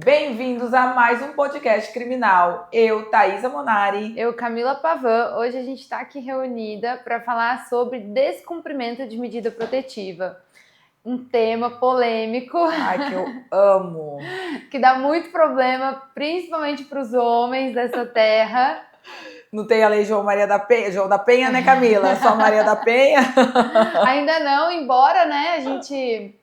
Bem-vindos a mais um podcast criminal. Eu, Thaisa Monari. Eu, Camila Pavan. Hoje a gente está aqui reunida para falar sobre descumprimento de medida protetiva. Um tema polêmico. Ai, que eu amo. Que dá muito problema, principalmente para os homens dessa terra. Não tem a lei João da Penha, né, Camila? Só Maria da Penha. Ainda não, embora, né, a gente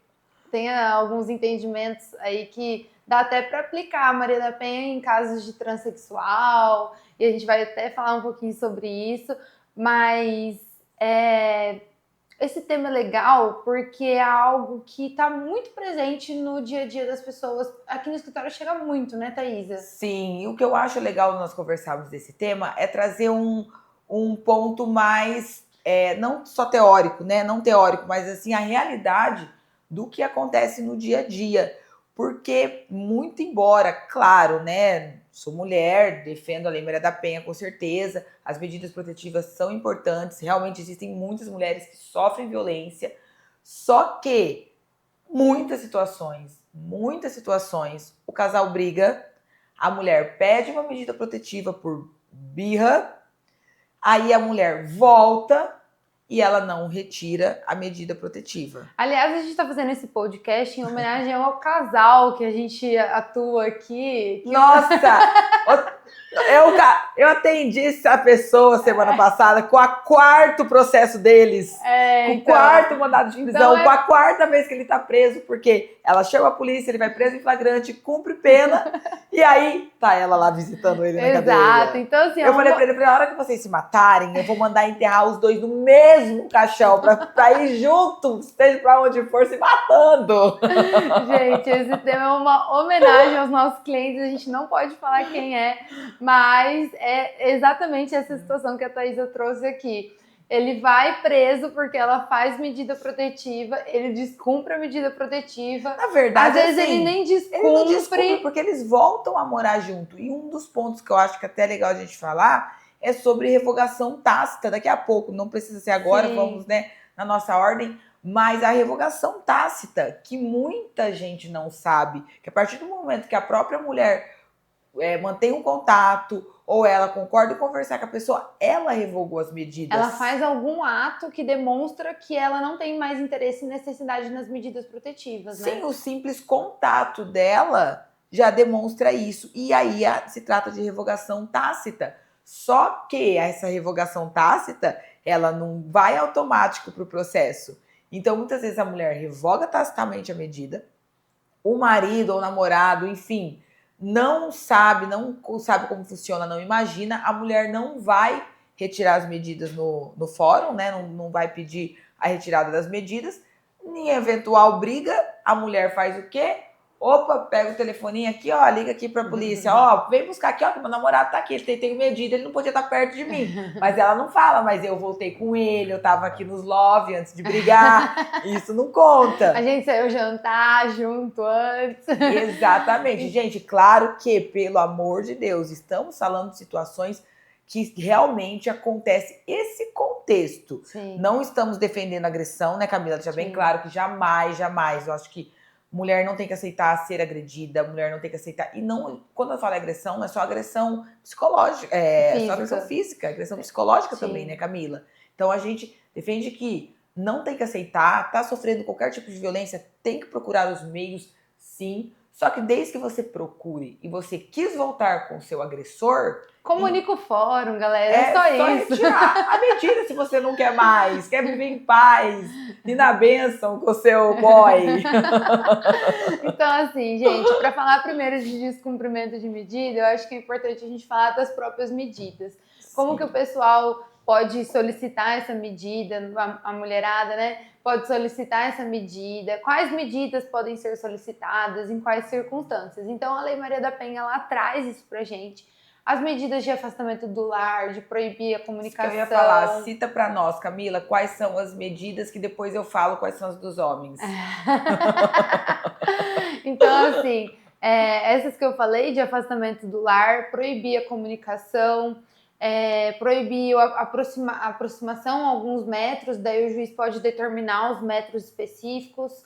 tenha alguns entendimentos aí que dá até para aplicar a Maria da Penha em casos de transexual, e a gente vai até falar um pouquinho sobre isso, mas esse tema é legal porque é algo que está muito presente no dia a dia das pessoas. Aqui no escritório chega muito, né, Thaisa? Sim, e o que eu acho legal nós conversarmos desse tema é trazer um ponto mais, não só teórico, né? Não teórico, mas assim, a realidade do que acontece no dia a dia. Porque, muito embora, claro, né, sou mulher, defendo a Lei Maria da Penha com certeza, as medidas protetivas são importantes, realmente existem muitas mulheres que sofrem violência, só que muitas situações, o casal briga, a mulher pede uma medida protetiva por birra, aí a mulher volta e ela não retira a medida protetiva. Aliás, a gente está fazendo esse podcast em homenagem ao casal que a gente atua aqui. Nossa! Eu atendi essa pessoa semana passada com o quarto processo deles. Com o quarto mandado de prisão, com a quarta vez que ele tá preso, porque ela chama a polícia, ele vai preso em flagrante, cumpre pena, e aí tá ela lá visitando ele na cadeia. Exato, então assim... Eu falei pra ele, a hora que vocês se matarem, eu vou mandar enterrar os dois no mesmo caixão, pra ir juntos, seja pra onde for, se matando. Gente, esse tema é uma homenagem aos nossos clientes, a gente não pode falar quem é, mas é exatamente essa situação que a Thaisa trouxe aqui. Ele vai preso porque ela faz medida protetiva, ele descumpre a medida protetiva. Na verdade, às vezes assim, ele nem descumpre. Ele não descumpre porque eles voltam a morar junto. E um dos pontos que eu acho que até é legal a gente falar é sobre revogação tácita. Daqui a pouco, não precisa ser agora, sim, vamos, né, na nossa ordem. Mas a revogação tácita, que muita gente não sabe, que a partir do momento que a própria mulher mantém um contato ou ela concorda em conversar com a pessoa, ela revogou as medidas. Ela faz algum ato que demonstra que ela não tem mais interesse e necessidade nas medidas protetivas, né? Sim, o simples contato dela já demonstra isso. E aí se trata de revogação tácita. Só que essa revogação tácita, ela não vai automático para o processo. Então, muitas vezes a mulher revoga tacitamente a medida, o marido ou o namorado, enfim, não sabe como funciona, não imagina, a mulher não vai retirar as medidas no fórum, né? Não vai pedir a retirada das medidas. Em eventual briga, a mulher faz o quê? Opa, pega o telefoninho aqui, ó, liga aqui pra polícia, ó, vem buscar aqui, ó, que meu namorado tá aqui, ele tem medida, ele não podia estar perto de mim. Mas ela não fala, mas eu voltei com ele, eu tava aqui nos love antes de brigar, isso não conta. A gente saiu jantar junto antes. Exatamente, gente, claro que, pelo amor de Deus, estamos falando de situações que realmente acontece esse contexto. Sim. Não estamos defendendo agressão, né, Camila? Deixa bem claro que jamais, eu acho que mulher não tem que aceitar ser agredida, mulher não tem que aceitar. E não, quando eu falo agressão, não é só agressão psicológica, é só agressão física, agressão psicológica. Sim. Também, né, Camila? Então a gente defende que não tem que aceitar, tá sofrendo qualquer tipo de violência, tem que procurar os meios, sim. Só que desde que você procure e você quis voltar com o seu agressor... Comunica o fórum, galera, é só isso. Retirar a medida se você não quer mais, quer viver em paz e na bênção com o seu boy. Então, assim, gente, para falar primeiro de descumprimento de medida, eu acho que é importante a gente falar das próprias medidas. Como que o pessoal pode solicitar essa medida, a mulherada, né? Pode solicitar essa medida, quais medidas podem ser solicitadas, em quais circunstâncias. Então, a Lei Maria da Penha, ela traz isso pra gente. As medidas de afastamento do lar, de proibir a comunicação. Eu ia falar, cita pra nós, Camila, quais são as medidas que depois eu falo quais são as dos homens. Então, assim, essas que eu falei de afastamento do lar, proibir a comunicação, proibir a aproximação a alguns metros, daí o juiz pode determinar os metros específicos.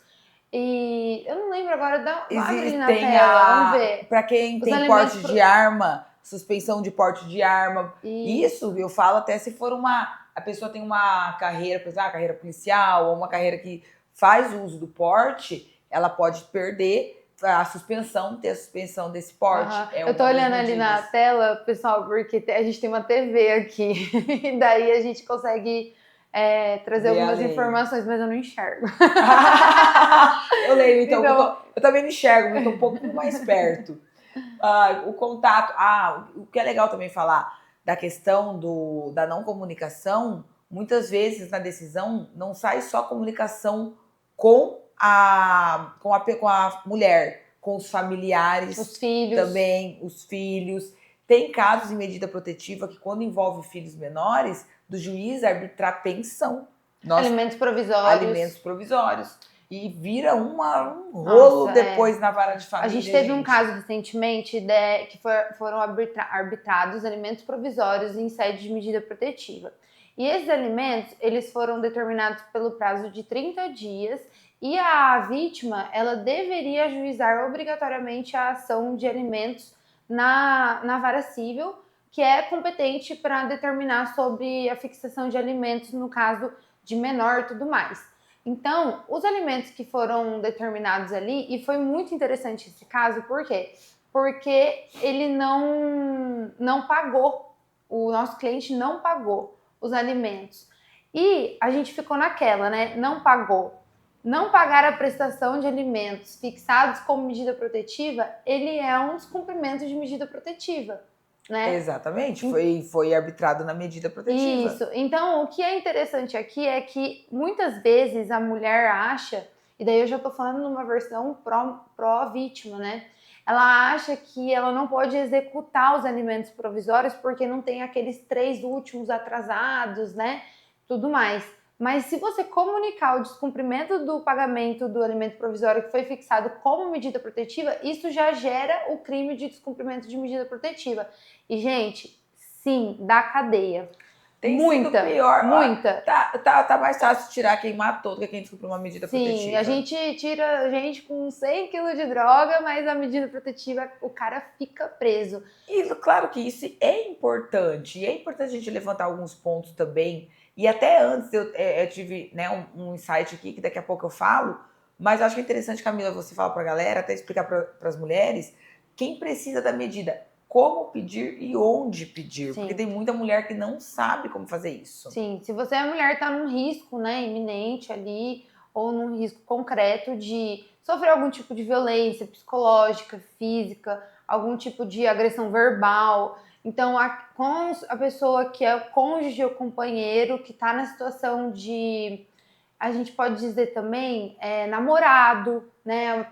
E eu não lembro agora, abre ali na Existem tela, vamos ver. Para quem Os tem alimentos porte de arma, suspensão de porte de arma. Isso. Isso eu falo até se for a pessoa tem uma carreira, por exemplo, carreira policial, ou uma carreira que faz uso do porte, ela pode perder a suspensão, ter a suspensão desse porte. Eu tô olhando ali na tela, pessoal, porque a gente tem uma TV aqui, e daí a gente consegue trazer algumas informações, mas eu não enxergo. Eu leio, então eu também não enxergo, mas tô um pouco mais perto. O contato, o que é legal também falar da questão da não comunicação, muitas vezes na decisão não sai só comunicação com a mulher, com os familiares, os filhos. Também, os filhos. Tem casos em medida protetiva que, quando envolve filhos menores, do juiz arbitrar pensão. Alimentos provisórios. E vira um rolo depois na vara de família. A gente teve um caso recentemente que foram arbitrados alimentos provisórios em sede de medida protetiva. E esses alimentos, eles foram determinados pelo prazo de 30 dias e a vítima, ela deveria ajuizar obrigatoriamente a ação de alimentos na vara civil, que é competente para determinar sobre a fixação de alimentos no caso de menor e tudo mais. Então, os alimentos que foram determinados ali, e foi muito interessante esse caso, por quê? Porque ele não pagou, o nosso cliente não pagou os alimentos. E a gente ficou naquela, né? Não pagou. Não pagar a prestação de alimentos fixados como medida protetiva, ele é um descumprimento de medida protetiva, né? Exatamente, foi arbitrado na medida protetiva. Isso, então o que é interessante aqui é que muitas vezes a mulher acha, e daí eu já tô falando numa versão pró-vítima, né? Ela acha que ela não pode executar os alimentos provisórios porque não tem aqueles 3 últimos atrasados, né? Tudo mais. Mas se você comunicar o descumprimento do pagamento do alimento provisório que foi fixado como medida protetiva, isso já gera o crime de descumprimento de medida protetiva. E, gente, sim, dá cadeia. Tem sido pior. Muita. Tá mais fácil tirar quem matou do que quem descumpriu uma medida protetiva. Sim, a gente tira gente com 100 kg de droga, mas a medida protetiva, o cara fica preso. E claro que isso é importante. E é importante a gente levantar alguns pontos também. E até antes eu tive, né, um insight aqui, que daqui a pouco eu falo. Mas eu acho que é interessante, Camila, você falar pra galera, até explicar para as mulheres, quem precisa da medida, como pedir e onde pedir. Sim. Porque tem muita mulher que não sabe como fazer isso. Sim, se você é mulher, está num risco, né, iminente ali, ou num risco concreto de sofrer algum tipo de violência psicológica, física, algum tipo de agressão verbal. Então, com a pessoa que é o cônjuge ou companheiro, que está na situação de, a gente pode dizer também, namorado, né,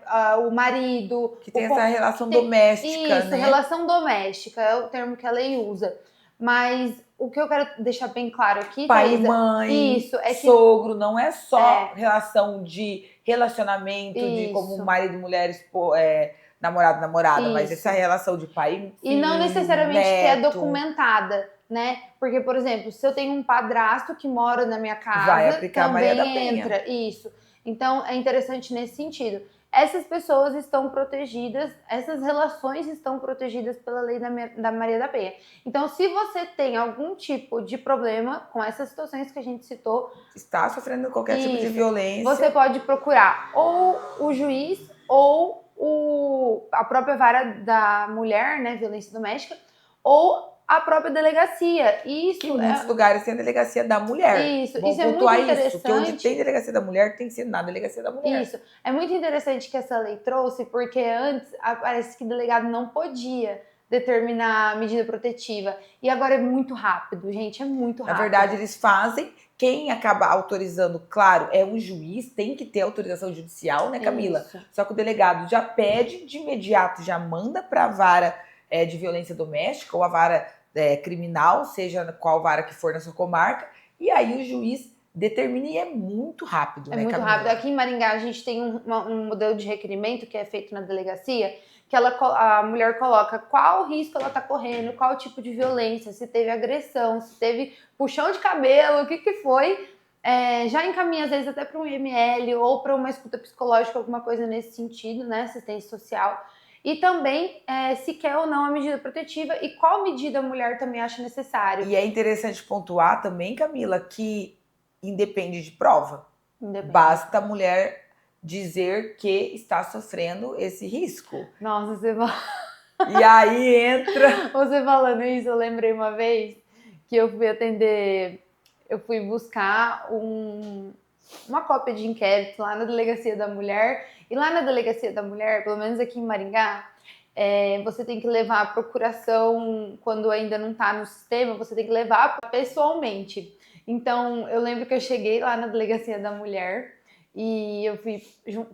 o marido. Que tem essa relação doméstica, isso, né? Relação doméstica, é o termo que a lei usa. Mas o que eu quero deixar bem claro aqui, pai Thaisa, e mãe, isso, é que, sogro, não é só relação de relacionamento, isso. De como marido e mulher, namorado, namorada, mas essa relação de pai e filho, e não necessariamente neto. que é documentada, né? Porque, por exemplo, se eu tenho um padrasto que mora na minha casa, vai aplicar também a Maria da Penha. entra. Isso. Então, é interessante nesse sentido. Essas pessoas estão protegidas, essas relações estão protegidas pela lei da Maria da Penha. Então, se você tem algum tipo de problema com essas situações que a gente citou, está sofrendo qualquer tipo de violência, você pode procurar ou o juiz ou a própria vara da mulher, né, violência doméstica, ou a própria delegacia. Isso, em muitos lugares tem a delegacia da mulher. Isso é muito interessante. Que onde tem delegacia da mulher, tem que ser na delegacia da mulher. Isso. É muito interessante que essa lei trouxe, porque antes parece que o delegado não podia determinar a medida protetiva. E agora é muito rápido, gente, é muito rápido. Na verdade, eles fazem. Quem acaba autorizando, claro, é um juiz, tem que ter autorização judicial, né, Camila? Isso. Só que o delegado já pede de imediato, já manda para a vara de violência doméstica ou a vara criminal, seja qual vara que for na sua comarca, e aí o juiz determina e é muito rápido, né, Camila? É muito rápido. Aqui em Maringá a gente tem um modelo de requerimento que é feito na delegacia, que a mulher coloca qual risco ela está correndo, qual tipo de violência, se teve agressão, se teve puxão de cabelo, o que foi. já encaminha, às vezes, até para um IML ou para uma escuta psicológica, alguma coisa nesse sentido, né? Assistência social. E também se quer ou não a medida protetiva e qual medida a mulher também acha necessário. E é interessante pontuar também, Camila, que independe de prova. Independente. Basta a mulher dizer que está sofrendo esse risco. Nossa, E aí entra... Você falando isso, eu lembrei uma vez que eu fui atender, eu fui buscar uma cópia de inquérito lá na Delegacia da Mulher. E lá na Delegacia da Mulher, pelo menos aqui em Maringá, você tem que levar a procuração, quando ainda não está no sistema, você tem que levar pessoalmente. Então, eu lembro que eu cheguei lá na Delegacia da Mulher e eu fui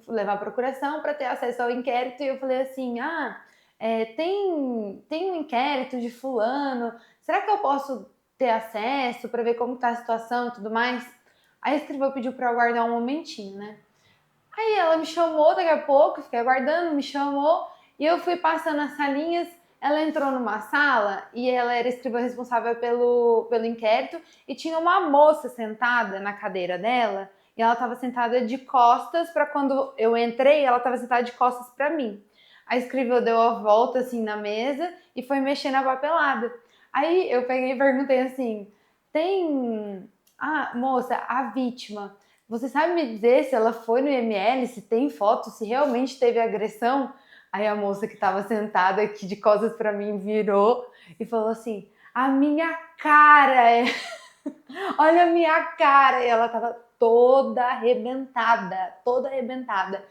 levar a procuração para ter acesso ao inquérito e eu falei assim, tem um inquérito de fulano, será que eu posso ter acesso para ver como está a situação e tudo mais? Aí a escrivã pediu para eu aguardar um momentinho, né? Aí ela me chamou daqui a pouco, fiquei aguardando, me chamou, e eu fui passando as salinhas, ela entrou numa sala, e ela era a escrivã responsável pelo inquérito, e tinha uma moça sentada na cadeira dela, e ela estava sentada de costas para quando eu entrei, ela estava sentada de costas para mim. A escrivã deu a volta assim na mesa e foi mexer na papelada. Aí eu peguei e perguntei assim, moça, a vítima, você sabe me dizer se ela foi no IML, se tem foto, se realmente teve agressão? Aí a moça que estava sentada aqui de costas para mim virou e falou assim, a minha cara olha a minha cara. E ela tava toda arrebentada.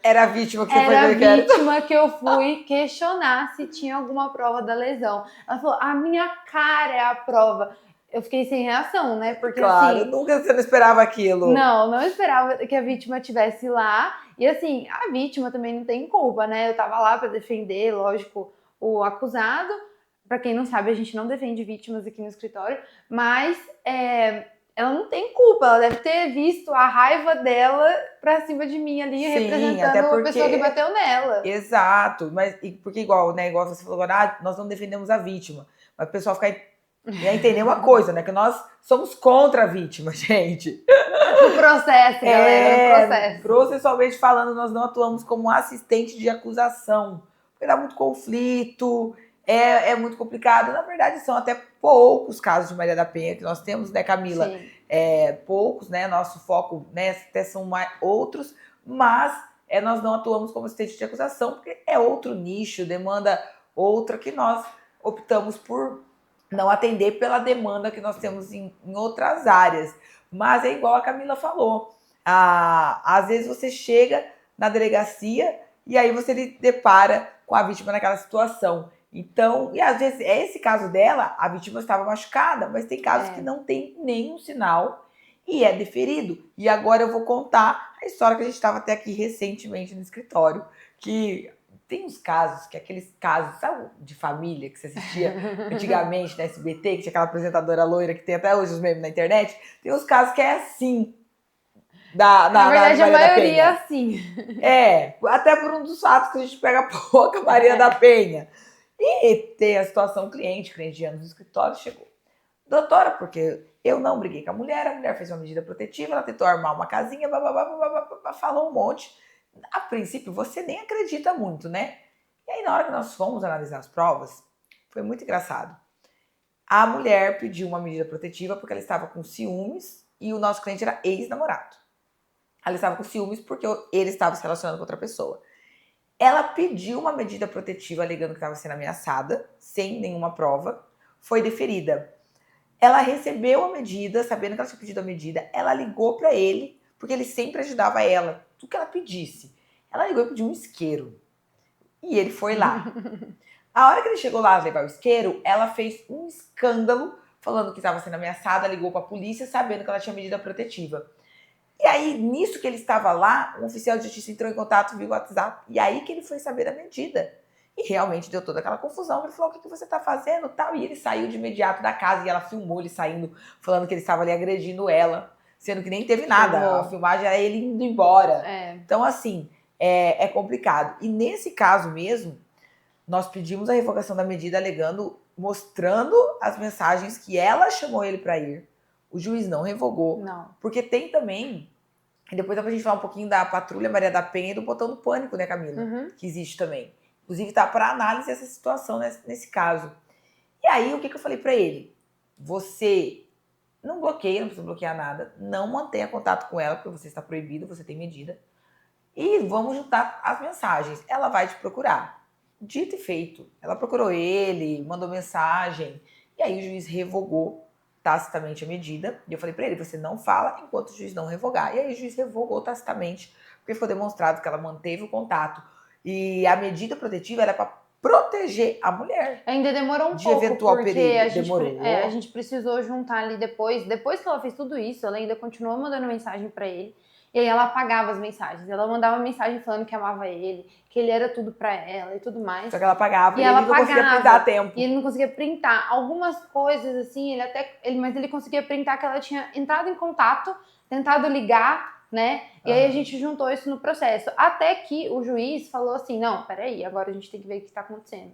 Era a vítima que você foi Era a no inquérito? vítima que eu fui questionar se tinha alguma prova da lesão. Ela falou, a minha cara é a prova. Eu fiquei sem reação, né? Porque Claro, assim... nunca você não esperava aquilo. Não esperava que a vítima estivesse lá. E assim, a vítima também não tem culpa, né? Eu tava lá para defender, lógico, o acusado. Para quem não sabe, a gente não defende vítimas aqui no escritório, mas ela não tem culpa, ela deve ter visto a raiva dela pra cima de mim ali, Sim, representando até porque... a pessoa que bateu nela. Exato, mas porque igual você falou agora, nós não defendemos a vítima, mas o pessoal fica entender uma coisa, né? Que nós somos contra a vítima, gente. No processo, galera, no processo. Processualmente falando, nós não atuamos como assistente de acusação, porque dá muito conflito, é muito complicado. Na verdade, são até poucos casos de Maria da Penha que nós temos, né, Camila? Sim. Poucos, né? Nosso foco, né, até são outros, mas nós não atuamos como assistente de acusação, porque é outro nicho, demanda outra que nós optamos por não atender pela demanda que nós temos em outras áreas. Mas é igual a Camila falou. Às vezes você chega na delegacia e aí você se depara com a vítima naquela situação. Então, e às vezes, esse caso dela, a vítima estava machucada, mas tem casos que não tem nenhum sinal e é deferido. E agora eu vou contar a história que a gente estava até aqui recentemente no escritório, que tem uns casos, que aqueles casos, sabe, de família que você assistia antigamente na SBT, que tinha aquela apresentadora loira que tem até hoje os memes na internet, tem uns casos que é assim. Na verdade, a maioria é Penha. assim. Até por um dos fatos que a gente pega pouca Maria da Penha. E tem a situação cliente de anos no escritório, chegou. Doutora, porque eu não briguei com a mulher fez uma medida protetiva, ela tentou armar uma casinha, falou um monte. A princípio, você nem acredita muito, né? E aí, na hora que nós fomos analisar as provas, foi muito engraçado. A mulher pediu uma medida protetiva porque ela estava com ciúmes e o nosso cliente era ex-namorado. Ela estava com ciúmes porque ele estava se relacionando com outra pessoa. Ela pediu uma medida protetiva alegando que estava sendo ameaçada, sem nenhuma prova, foi deferida. Ela recebeu a medida, sabendo que ela tinha pedido a medida, ela ligou para ele, porque ele sempre ajudava ela, tudo que ela pedisse. Ela ligou e pediu um isqueiro. E ele foi lá. A hora que ele chegou lá a levar o isqueiro, ela fez um escândalo, falando que estava sendo ameaçada, ligou para a polícia, sabendo que ela tinha medida protetiva. E aí, nisso que ele estava lá, um oficial de justiça entrou em contato via WhatsApp, e aí que ele foi saber da medida. E realmente deu toda aquela confusão. Ele falou, o que você está fazendo? Tal. E ele saiu de imediato da casa, e ela filmou ele saindo, falando que ele estava ali agredindo ela, sendo que nem teve nada. A filmagem era ele indo embora. Então, assim, é complicado. E nesse caso mesmo, nós pedimos a revogação da medida alegando, mostrando as mensagens que ela chamou ele para ir, O juiz não revogou. Não. Porque tem também, e depois dá pra gente falar um pouquinho da Patrulha Maria da Penha e do botão do pânico, né, Camila? Que existe também. Inclusive tá para análise essa situação nesse caso. E aí, o que eu falei para ele? Você não bloqueia, não precisa bloquear nada, não mantenha contato com ela, porque você está proibido, você tem medida. E vamos juntar as mensagens. Ela vai te procurar. Dito e feito. Ela procurou ele, mandou mensagem, e aí o juiz revogou tacitamente a medida. E eu falei para ele, você não fala enquanto o juiz não revogar. E aí o juiz revogou tacitamente, porque ficou demonstrado que ela manteve o contato. E a medida protetiva era para proteger a mulher. Ainda demorou um de pouco, eventual porque perigo. a gente precisou juntar ali depois que ela fez tudo isso, ela ainda continuou mandando mensagem para ele. E aí ela apagava as mensagens. Ela mandava mensagem falando que amava ele, que ele era tudo pra ela e tudo mais. Só que ela apagava e ele ela não conseguia printar a tempo. E ele não conseguia printar. Algumas coisas, assim, mas ele conseguia printar que ela tinha entrado em contato, tentado ligar, né? E aí a gente juntou isso no processo. Até que o juiz falou assim, não, peraí, agora a gente tem que ver o que está acontecendo.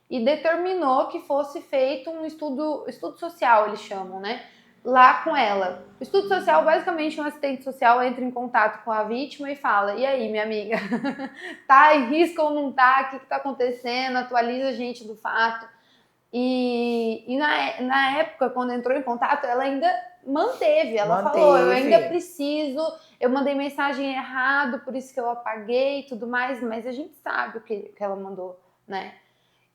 E determinou que fosse feito um estudo social, eles chamam, né? Lá com ela. O estudo social, basicamente, um assistente social entra em contato com a vítima e fala, e aí, minha amiga, tá em risco ou não tá? O que tá acontecendo? Atualiza a gente do fato. E na época, quando entrou em contato, ela ainda manteve. Ela falou, eu ainda preciso, eu mandei mensagem errado, por isso que eu apaguei e tudo mais, mas a gente sabe o que ela mandou, né?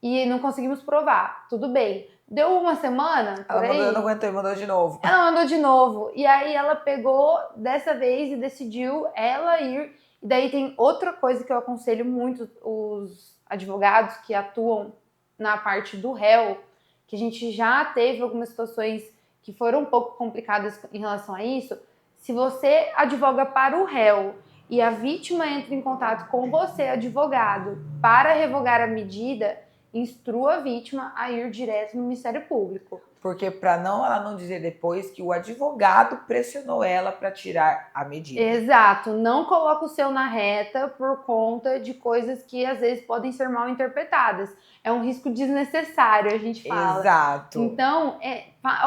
E não conseguimos provar. Tudo bem. Deu uma semana, por aí. Ela não aguentou e mandou de novo. Ela mandou de novo. E aí ela pegou dessa vez e decidiu ela ir. E daí tem outra coisa que eu aconselho muito os advogados que atuam na parte do réu, que a gente já teve algumas situações que foram um pouco complicadas em relação a isso. Se você advoga para o réu e a vítima entra em contato com você, advogado, para revogar a medida, instrua a vítima a ir direto no Ministério Público. Porque para ela não dizer depois que o advogado pressionou ela para tirar a medida. Exato. Não coloca o seu na reta por conta de coisas que às vezes podem ser mal interpretadas. É um risco desnecessário, a gente fala. Exato. Então,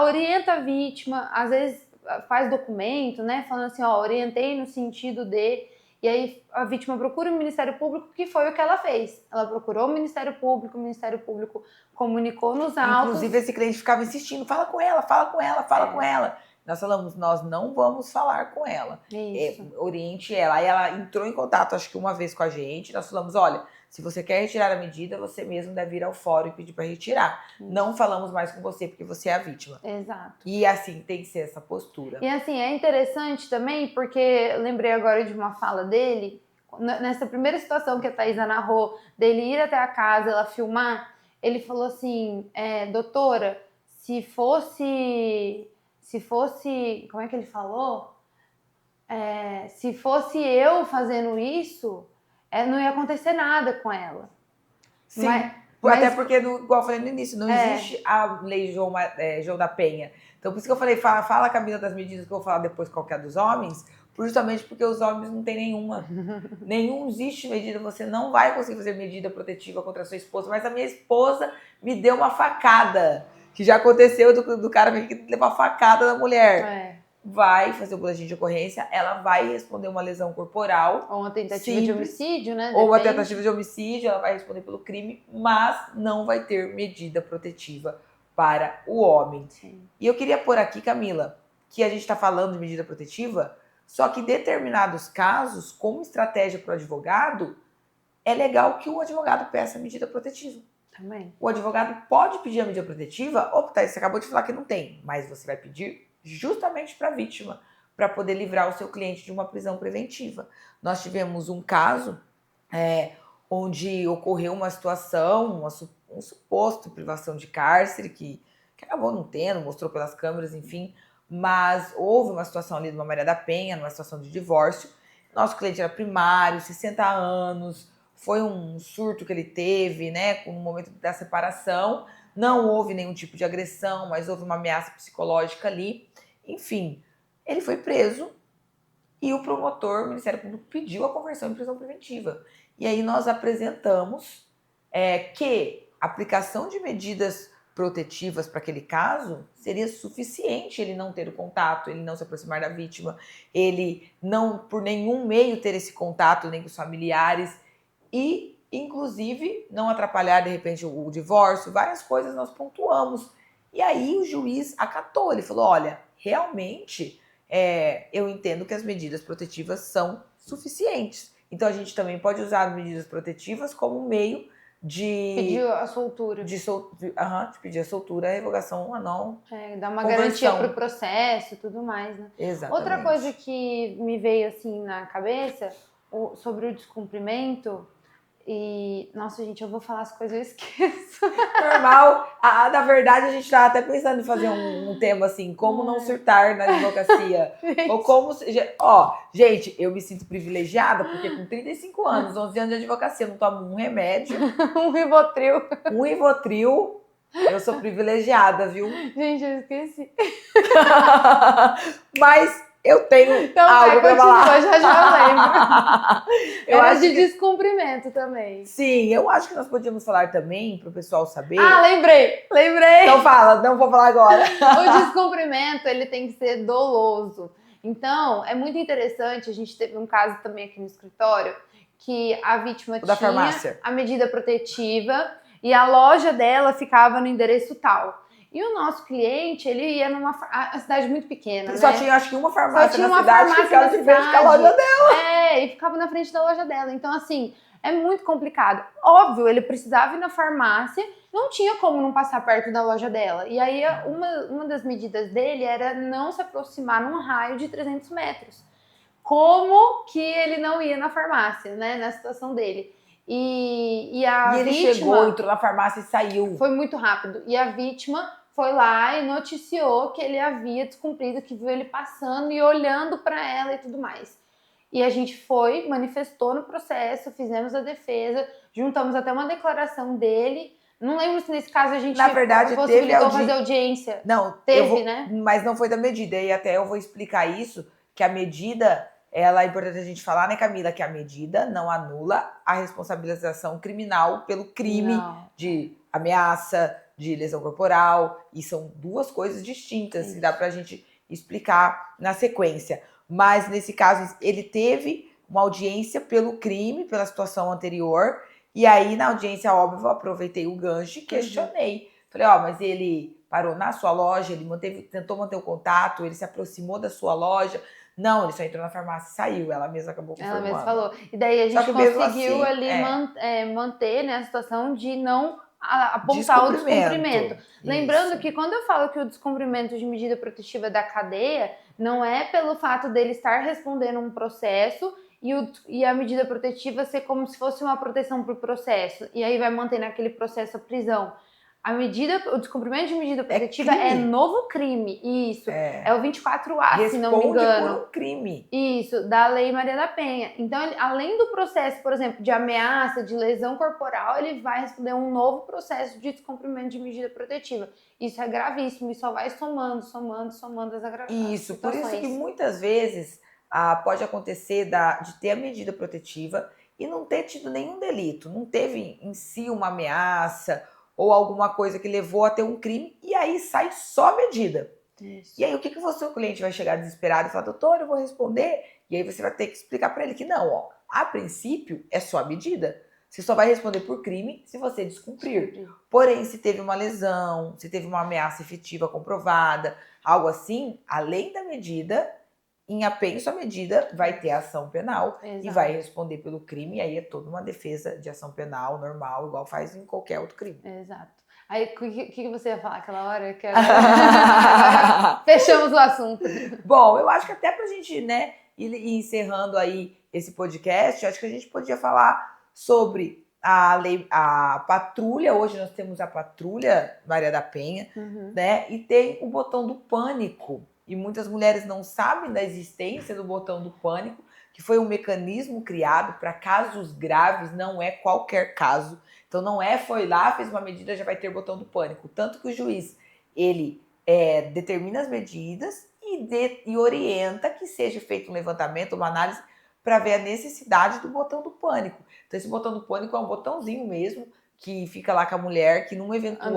orienta a vítima, às vezes faz documento, né? Falando assim, ó, orientei no sentido de... E aí a vítima procura o Ministério Público, que foi o que ela fez. Ela procurou o Ministério Público comunicou nos autos. Inclusive esse cliente ficava insistindo, fala com ela, fala com ela, fala com ela. Nós falamos, nós não vamos falar com ela. Oriente ela. Aí ela entrou em contato, acho que uma vez com a gente, nós falamos, olha, se você quer retirar a medida, você mesmo deve ir ao fórum e pedir para retirar. Não falamos mais com você, porque você é a vítima. Exato. E assim, tem que ser essa postura. E assim, é interessante também, porque eu lembrei agora de uma fala dele, nessa primeira situação que a Thaisa narrou, dele ir até a casa, ela filmar, ele falou assim, doutora, se fosse, como é que ele falou? Se fosse eu fazendo isso, não ia acontecer nada com ela. Sim, até porque, igual eu falei no início, não existe a lei João da Penha. Então, por isso que eu falei, fala Camila das medidas que eu vou falar depois qualquer dos homens, justamente porque os homens não tem nenhuma. Nenhum existe medida, você não vai conseguir fazer medida protetiva contra a sua esposa, mas a minha esposa me deu uma facada, que já aconteceu do cara que levou a facada da mulher. Vai fazer o boletim de ocorrência, ela vai responder uma lesão corporal. Ou uma tentativa de homicídio, né? Ou uma tentativa de homicídio, ela vai responder pelo crime, mas não vai ter medida protetiva para o homem. Sim. E eu queria pôr aqui, Camila, que a gente está falando de medida protetiva, só que em determinados casos, como estratégia para o advogado, é legal que o advogado peça a medida protetiva. Também. O advogado pode pedir a medida protetiva, você acabou de falar que não tem, mas você vai pedir justamente para a vítima, para poder livrar o seu cliente de uma prisão preventiva. Nós tivemos um caso onde ocorreu uma situação, um suposto privação de cárcere, que acabou não tendo, mostrou pelas câmeras, enfim, mas houve uma situação ali de uma Maria da Penha, numa situação de divórcio. Nosso cliente era primário, 60 anos, foi um surto que ele teve, né, com o momento da separação. Não houve nenhum tipo de agressão, mas houve uma ameaça psicológica ali. Enfim, ele foi preso e o promotor, o Ministério Público, pediu a conversão em prisão preventiva. E aí nós apresentamos que a aplicação de medidas protetivas para aquele caso, seria suficiente ele não ter o contato, ele não se aproximar da vítima, ele não, por nenhum meio, ter esse contato, nem com os familiares, e, inclusive, não atrapalhar, de repente, o divórcio, várias coisas nós pontuamos. E aí o juiz acatou, ele falou, olha, realmente, eu entendo que as medidas protetivas são suficientes. Então, a gente também pode usar medidas protetivas como meio de... Pediu a soltura. De pedir a soltura, a revogação anal. Dar uma garantia para o processo e tudo mais, né? Exatamente. Outra coisa que me veio assim na cabeça, sobre o descumprimento, e... Nossa, gente, eu vou falar as coisas e eu esqueço. Normal. Na verdade, a gente estava até pensando em fazer um tema assim, como não surtar na advocacia. Ou como... gente, eu me sinto privilegiada, porque com 35 anos, 11 anos de advocacia, eu não tomo um remédio. Um Rivotril. Um Rivotril. Eu sou privilegiada, viu? Gente, eu esqueci. Mas... eu tenho então, algo pra falar. Já eu lembro. Era de descumprimento também. Sim, eu acho que nós podíamos falar também, para o pessoal saber. Lembrei! Então fala, não vou falar agora. O descumprimento, ele tem que ser doloso. Então, é muito interessante, a gente teve um caso também aqui no escritório, que a vítima tinha a medida protetiva e a loja dela ficava no endereço tal. E o nosso cliente, ele ia numa cidade muito pequena, né? Só tinha, acho que uma farmácia na cidade que ficava de frente com a loja dela. E ficava na frente da loja dela. Então, assim, é muito complicado. Óbvio, ele precisava ir na farmácia, não tinha como não passar perto da loja dela. E aí, uma das medidas dele era não se aproximar num raio de 300 metros. Como que ele não ia na farmácia, né? Na situação dele. E ele vítima... chegou, entrou na farmácia e saiu. Foi muito rápido. E a vítima... foi lá e noticiou que ele havia descumprido, que viu ele passando e olhando para ela e tudo mais. E a gente foi, manifestou no processo, fizemos a defesa, juntamos até uma declaração dele. Não lembro se nesse caso a gente possibilitou fazer audiência. Não, teve, né? Mas não foi da medida. E até eu vou explicar isso, que a medida, ela é importante a gente falar, né, Camila, que a medida não anula a responsabilização criminal pelo crime de ameaça, de lesão corporal, e são duas coisas distintas que dá pra gente explicar na sequência. Mas, nesse caso, ele teve uma audiência pelo crime, pela situação anterior, e aí, na audiência, óbvio, eu aproveitei o gancho e questionei. Falei, mas ele parou na sua loja, ele tentou manter o contato, ele se aproximou da sua loja. Não, ele só entrou na farmácia e saiu. Ela mesma acabou confirmando. Ela mesma falou. E daí a gente conseguiu manter, né, a situação de não apontar o descumprimento. Lembrando que quando eu falo que o descumprimento de medida protetiva da cadeia não é pelo fato dele estar respondendo um processo e a medida protetiva ser como se fosse uma proteção para o processo. E aí vai manter naquele processo a prisão. O descumprimento de medida protetiva é novo crime. Isso. É o 24A, se não me engano. Responde por um crime. Isso, da Lei Maria da Penha. Então, além do processo, por exemplo, de ameaça, de lesão corporal, ele vai responder um novo processo de descumprimento de medida protetiva. Isso é gravíssimo e só vai somando as agravações. Isso, por isso que muitas vezes pode acontecer de ter a medida protetiva e não ter tido nenhum delito. Não teve em si uma ameaça ou alguma coisa que levou a ter um crime, e aí sai só a medida. Isso. E aí o que o seu cliente vai chegar desesperado e falar, doutor, eu vou responder? E aí você vai ter que explicar para ele que não, a princípio é só a medida. Você só vai responder por crime se você descumprir. Porém, se teve uma lesão, se teve uma ameaça efetiva comprovada, algo assim, além da medida, em apenso à medida, vai ter ação penal. Exato. E vai responder pelo crime, e aí é toda uma defesa de ação penal normal, igual faz em qualquer outro crime. Exato. Aí, o que você ia falar aquela hora? Fechamos o assunto. Bom, eu acho que até pra gente, né, ir encerrando aí esse podcast, acho que a gente podia falar sobre a patrulha. Hoje nós temos a patrulha Maria da Penha, né, e tem o botão do pânico. E muitas mulheres não sabem da existência do botão do pânico, que foi um mecanismo criado para casos graves, não é qualquer caso. Então não foi lá, fez uma medida, já vai ter botão do pânico. Tanto que o juiz, ele determina as medidas e orienta que seja feito um levantamento, uma análise, para ver a necessidade do botão do pânico. Então esse botão do pânico é um botãozinho mesmo, que fica lá com a mulher, que num eventual...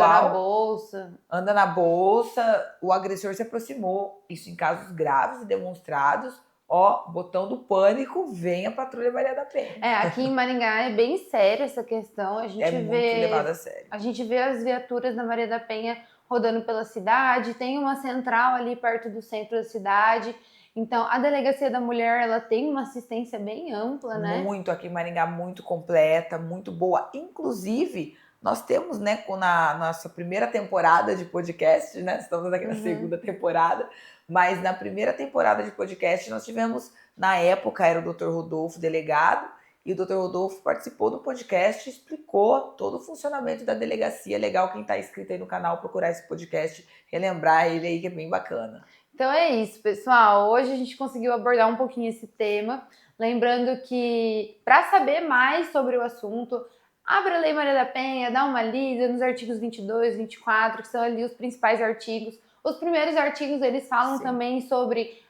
Anda na bolsa. O agressor se aproximou. Isso em casos graves e demonstrados. Ó, botão do pânico, vem a Patrulha Maria da Penha. Aqui em Maringá é bem séria essa questão. A gente muito levado a sério. A gente vê as viaturas da Maria da Penha rodando pela cidade, tem uma central ali perto do centro da cidade. Então, a Delegacia da Mulher, ela tem uma assistência bem ampla, né? Muito, aqui em Maringá, muito completa, muito boa. Inclusive, nós temos, né, na nossa primeira temporada de podcast, né? Estamos aqui na segunda temporada, mas na primeira temporada de podcast nós tivemos, na época, era o Dr. Rodolfo, delegado, e o Dr. Rodolfo participou do podcast e explicou todo o funcionamento da delegacia. Legal quem está inscrito aí no canal procurar esse podcast, relembrar ele aí, que é bem bacana. Então é isso, pessoal. Hoje a gente conseguiu abordar um pouquinho esse tema. Lembrando que, para saber mais sobre o assunto, abra a Lei Maria da Penha, dá uma lida nos artigos 22, 24, que são ali os principais artigos. Os primeiros artigos, eles falam também sobre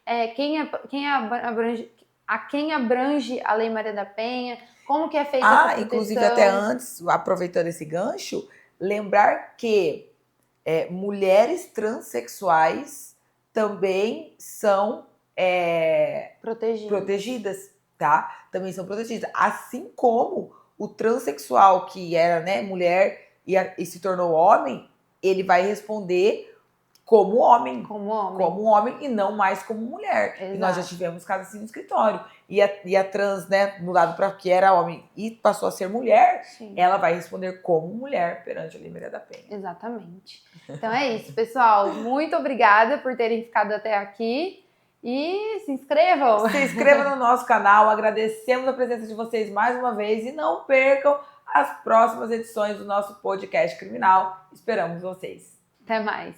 a quem abrange a Lei Maria da Penha, como que é feita essa proteção. Inclusive, até antes, aproveitando esse gancho, lembrar que mulheres transexuais também são protegidas, tá? Também são protegidas. Assim como o transexual, que era, né, mulher e se tornou homem, ele vai responder como homem. Como homem e não mais como mulher. Exato. E nós já tivemos casos assim no escritório. E a trans, né, mudado para que era homem e passou a ser mulher, ela vai responder como mulher perante a Lei Maria da Penha. Exatamente. Então é isso, pessoal. Muito obrigada por terem ficado até aqui. E se inscrevam! Se inscrevam no nosso canal. Agradecemos a presença de vocês mais uma vez. E não percam as próximas edições do nosso podcast criminal. Esperamos vocês. Até mais!